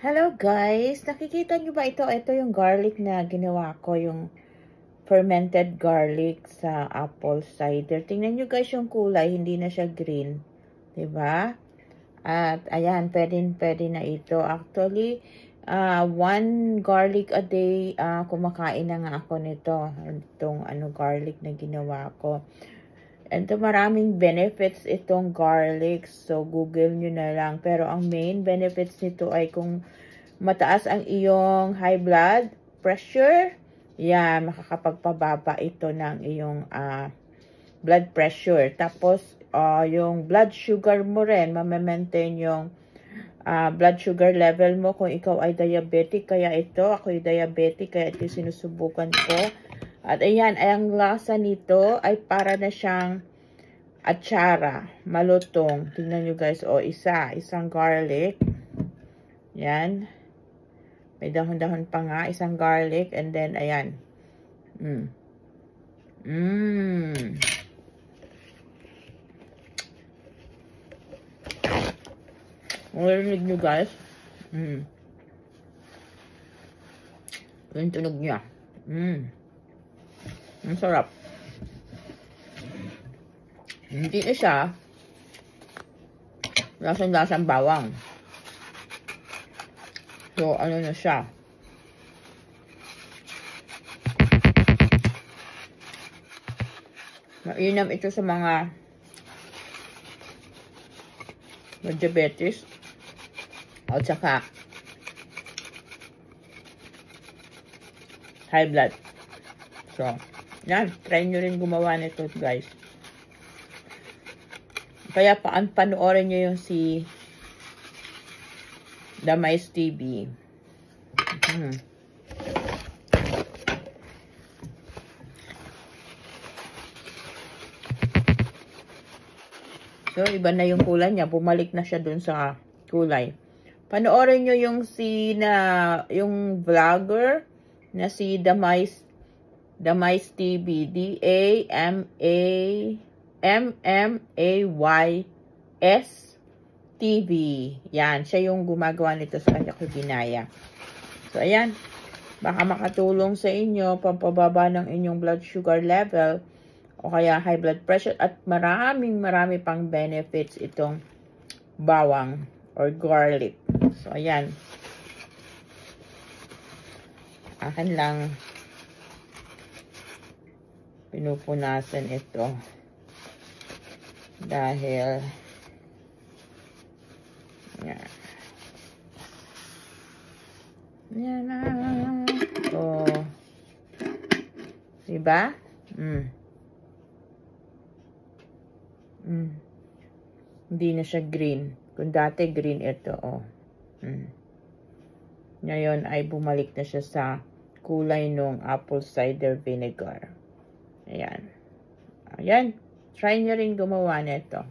Hello guys! Nakikita nyo ba ito? Ito yung garlic na ginawa ko, yung fermented garlic sa apple cider. Tingnan nyo guys yung kulay, hindi na siya green. Diba? At ayan, pwede na ito. Actually, one garlic a day, kumakain na nga ako nito. Itong garlic na ginawa ko. And maraming benefits itong garlic. So, Google nyo na lang. Pero ang main benefits nito ay kung mataas ang iyong high blood pressure, yan, makakapagpababa ito ng iyong blood pressure. Tapos, yung blood sugar mo rin, ma-maintain yung blood sugar level mo kung ikaw ay diabetic. Kaya ito, ako ay diabetic, kaya ito sinusubukan ko. At ayan, ang lasa nito ay para na siyang atsara, malutong. Tingnan nyo guys, isang garlic. Yan. May dahon-dahon pa nga, isang garlic, and then, ayan. Marinig nyo guys. Yung tunog niya. Ang sarap. Hindi na siya lasang-lasang bawang. So, ano na siya? Mainam ito sa mga diabetes at saka high blood. So, yan. Try nyo rin gumawa nito, guys. Kaya panoorin nyo yung si Damais TV. So, iba na yung kulay niya. Bumalik na siya dun sa kulay. Panoorin nyo yung yung vlogger na si Damais TV. DAMAYS TV. Yan. Siya yung gumagawa nito sa kanya ko ginaya. So, ayan. Baka makatulong sa inyo pampababa ng inyong blood sugar level o kaya high blood pressure at marami pang benefits itong bawang or garlic. So, ayan. Akin lang pinupunasan ito. Dahil yan. Yan na. So, diba? Hindi na siya green. Kung dati green ito, Ngayon ay bumalik na siya sa kulay ng apple cider vinegar. Ayan. Ayan. Try nyo rin gumawa nito.